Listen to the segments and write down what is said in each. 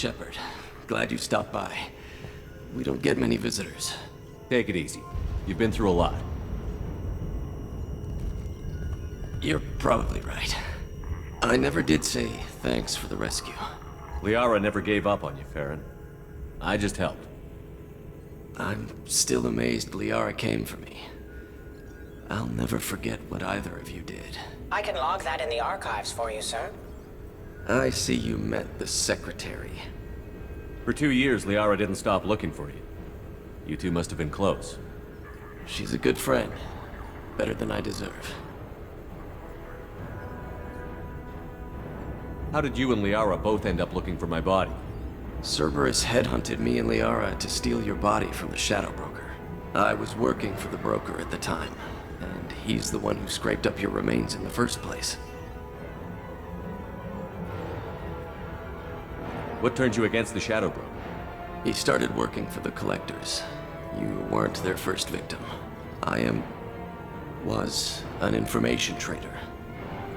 Shepard. Glad you stopped by. We don't get many visitors. Take it easy. You've been through a lot. You're probably right. I never did say thanks for the rescue. Liara never gave up on you, Farron. I just helped. I'm still amazed Liara came for me. I'll never forget what either of you did. I can log that in the archives for you, sir. I see you met the Secretary. For 2 years, Liara didn't stop looking for you. You two must have been close. She's a good friend. Better than I deserve. How did you and Liara both end up looking for my body? Cerberus headhunted me and Liara to steal your body from the Shadow Broker. I was working for the broker at the time, and he's the one who scraped up your remains in the first place. What turned you against the Shadow Broker? He started working for the Collectors. You weren't their first victim. Was an information trader,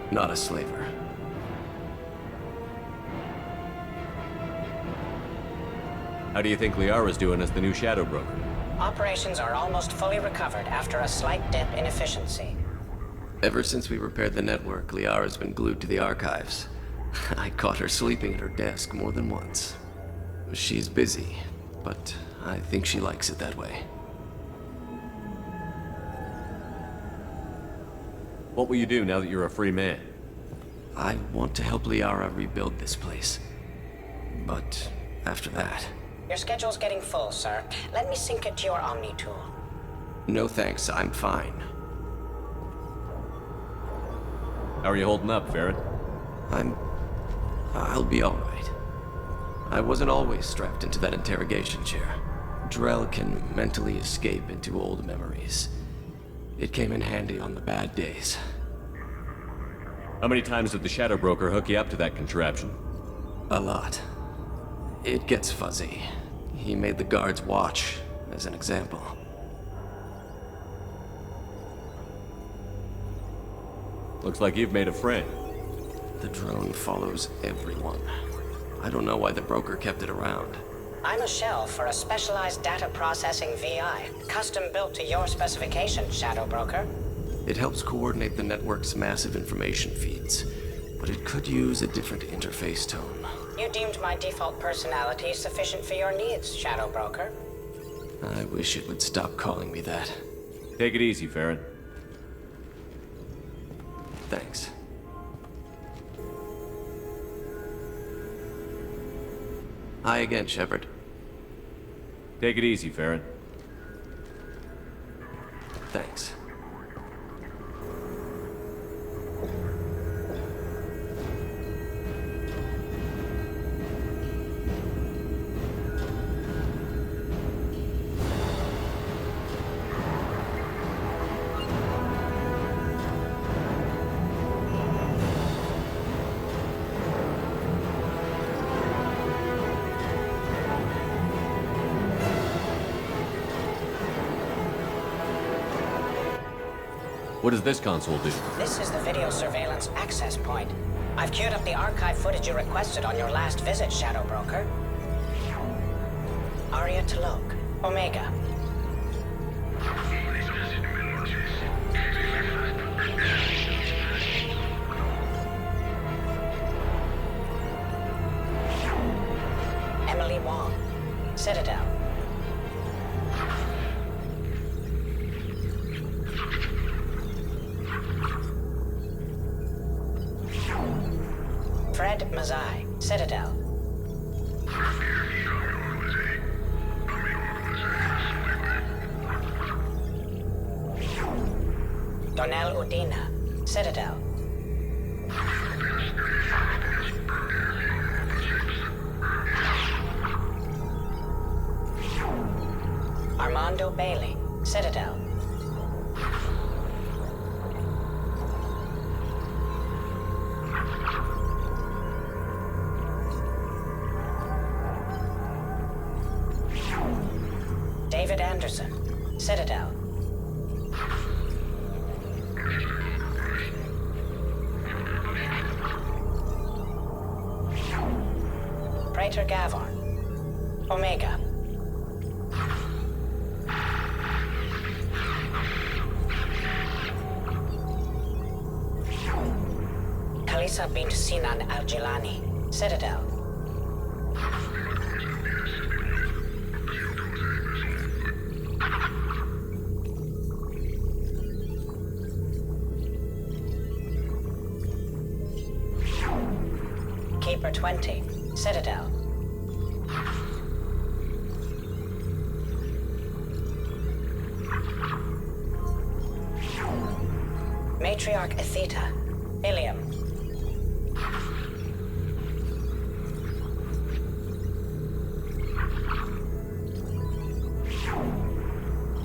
not a slaver. How do you think Liara's doing as the new Shadow Broker? Operations are almost fully recovered after a slight dip in efficiency. Ever since we repaired the network, Liara's been glued to the archives. I caught her sleeping at her desk more than once. She's busy, but I think she likes it that way. What will you do now that you're a free man? I want to help Liara rebuild this place. But after that... Your schedule's getting full, sir. Let me sync it to your Omni tool. No thanks, I'm fine. How are you holding up, Farron? I'll be alright. I wasn't always strapped into that interrogation chair. Drell can mentally escape into old memories. It came in handy on the bad days. How many times did the Shadow Broker hook you up to that contraption? A lot. It gets fuzzy. He made the guards watch, as an example. Looks like you've made a friend. The drone follows everyone. I don't know why the broker kept it around. I'm a shell for a specialized data processing VI, custom built to your specification, Shadow Broker. It helps coordinate the network's massive information feeds, but it could use a different interface tone. You deemed my default personality sufficient for your needs, Shadow Broker. I wish it would stop calling me that. Take it easy, Farron. Thanks. Hi again, Shepard. Take it easy, Farron. Thanks. What does this console do? This is the video surveillance access point. I've queued up the archive footage you requested on your last visit, Shadow Broker. Aria Talok, Omega. Emily Wong, Citadel. Fred Mazai, Citadel. Donnell Udina, Citadel. Armando Bailey, Citadel. David Anderson, Citadel. Crater Gavor. Omega. Kalisa bint Sinan al-Jilani. Citadel. Keeper 20. Citadel. Matriarch Atheta. Ilium.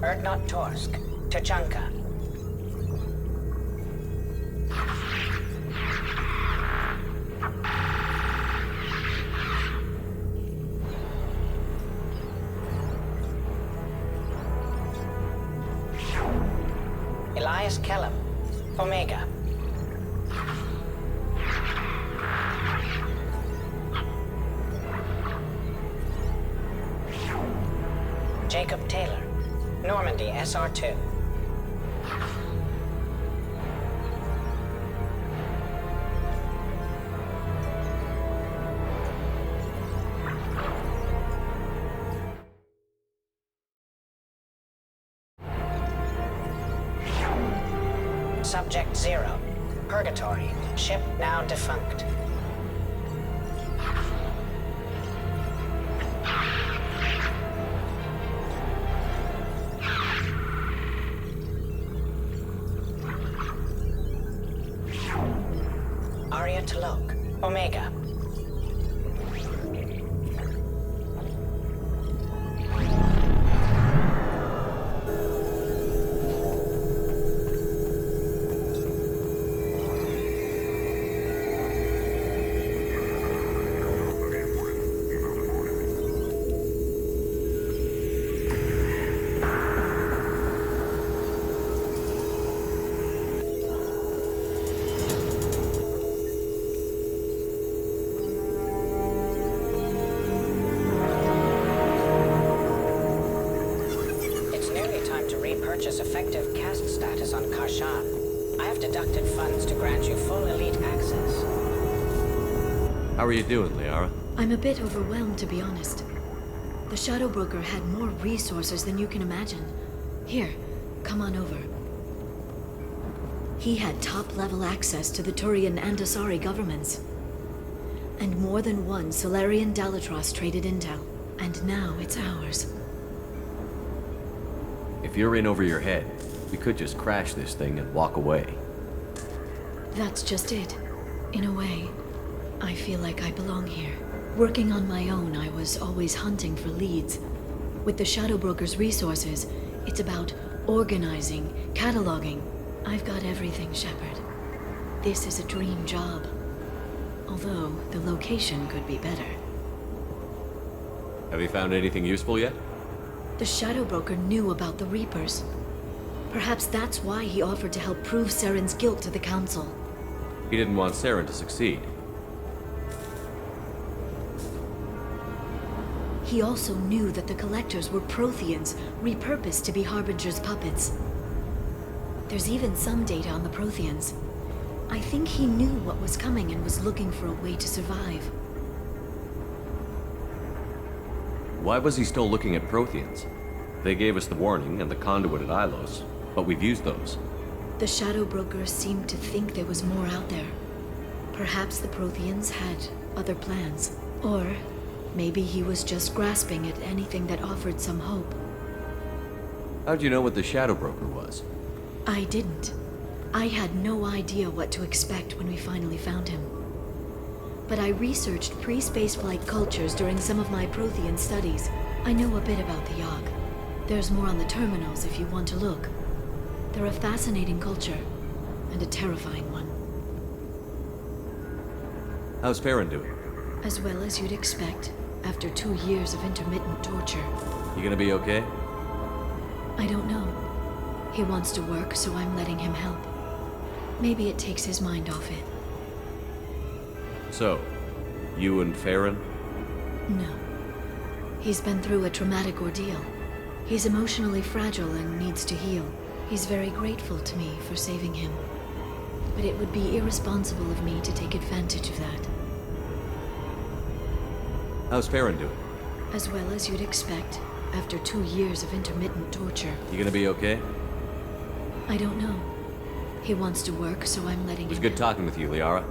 Erdnot Torsk. Tuchanka. Elias Kellum. Omega. Jacob Taylor. Normandy SR2. Subject 0. Purgatory. Ship now defunct. Arya T'Loak. Omega. Repurchase effective caste status on Karshan. I have deducted funds to grant you full elite access. How are you doing, Liara? I'm a bit overwhelmed, to be honest. The Shadow Broker had more resources than you can imagine. Here, come on over. He had top-level access to the Turian and Asari governments. And more than one Solarian Dalatros traded intel. And now it's ours. If you're in over your head, we could just crash this thing and walk away. That's just it. In a way, I feel like I belong here. Working on my own, I was always hunting for leads. With the Shadow Broker's resources, it's about organizing, cataloging. I've got everything, Shepard. This is a dream job. Although, the location could be better. Have you found anything useful yet? The Shadow Broker knew about the Reapers. Perhaps that's why he offered to help prove Saren's guilt to the Council. He didn't want Saren to succeed. He also knew that the Collectors were Protheans, repurposed to be Harbinger's puppets. There's even some data on the Protheans. I think he knew what was coming and was looking for a way to survive. Why was he still looking at Protheans? They gave us the warning and the conduit at Ilos, but we've used those. The Shadow Broker seemed to think there was more out there. Perhaps the Protheans had other plans. Or maybe he was just grasping at anything that offered some hope. How'd you know what the Shadow Broker was? I didn't. I had no idea what to expect when we finally found him. But I researched pre-spaceflight cultures during some of my Prothean studies. I know a bit about the Yogg. There's more on the terminals if you want to look. They're a fascinating culture, and a terrifying one. How's Farron doing? As well as you'd expect, after 2 years of intermittent torture. You gonna be okay? I don't know. He wants to work, so I'm letting him help. Maybe it takes his mind off it. So, you and Farron? No. He's been through a traumatic ordeal. He's emotionally fragile and needs to heal. He's very grateful to me for saving him. But it would be irresponsible of me to take advantage of that. How's Farron doing? As well as you'd expect, after 2 years of intermittent torture. You gonna be okay? I don't know. He wants to work, so I'm letting him. It was good talking with you, Liara.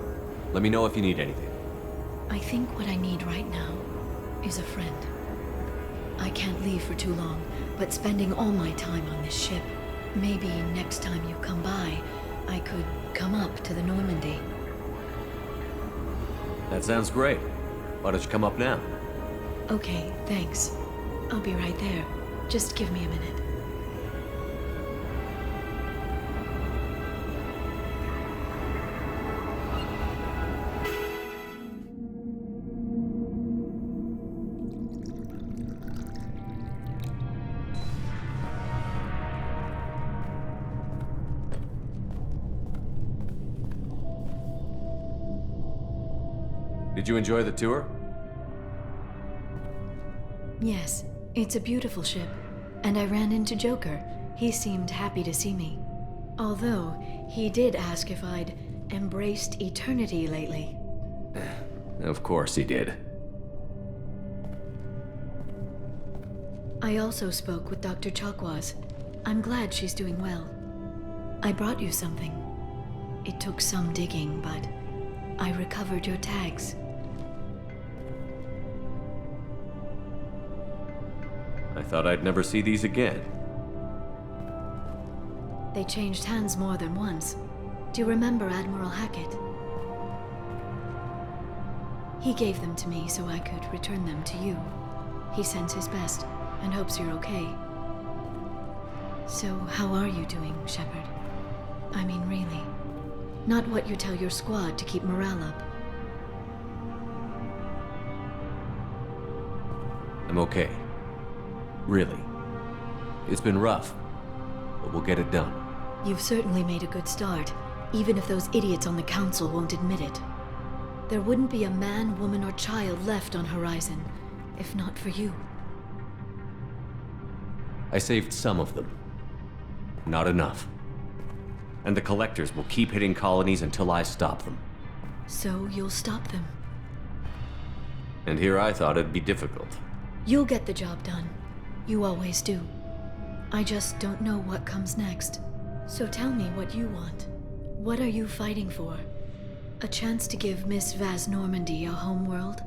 Let me know if you need anything. I think what I need right now is a friend. I can't leave for too long, but spending all my time on this ship. Maybe next time you come by, I could come up to the Normandy. That sounds great. Why don't you come up now? Okay, thanks. I'll be right there. Just give me a minute. Did you enjoy the tour? Yes, it's a beautiful ship. And I ran into Joker. He seemed happy to see me. Although, he did ask if I'd embraced eternity lately. Of course he did. I also spoke with Dr. Chakwas. I'm glad she's doing well. I brought you something. It took some digging, but I recovered your tags. I thought I'd never see these again. They changed hands more than once. Do you remember Admiral Hackett? He gave them to me so I could return them to you. He sends his best and hopes you're okay. So, how are you doing, Shepard? I mean, really. Not what you tell your squad to keep morale up. I'm okay. Really. It's been rough, but we'll get it done. You've certainly made a good start, even if those idiots on the Council won't admit it. There wouldn't be a man, woman, or child left on Horizon, if not for you. I saved some of them. Not enough. And the Collectors will keep hitting colonies until I stop them. So you'll stop them. And here I thought it'd be difficult. You'll get the job done. You always do. I just don't know what comes next. So tell me what you want. What are you fighting for? A chance to give Miss Vaz Normandy a homeworld?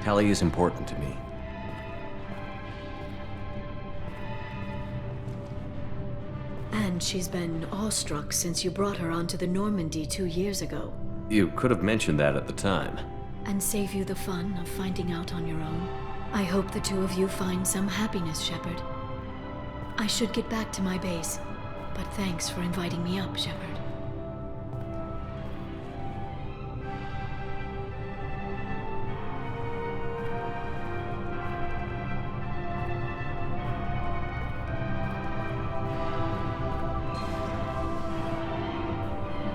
Tali is important to me. And she's been awestruck since you brought her onto the Normandy 2 years ago. You could have mentioned that at the time. And save you the fun of finding out on your own. I hope the two of you find some happiness, Shepard. I should get back to my base, but thanks for inviting me up, Shepard.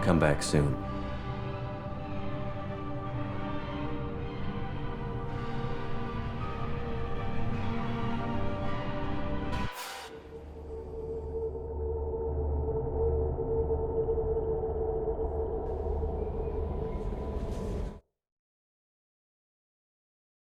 Come back soon.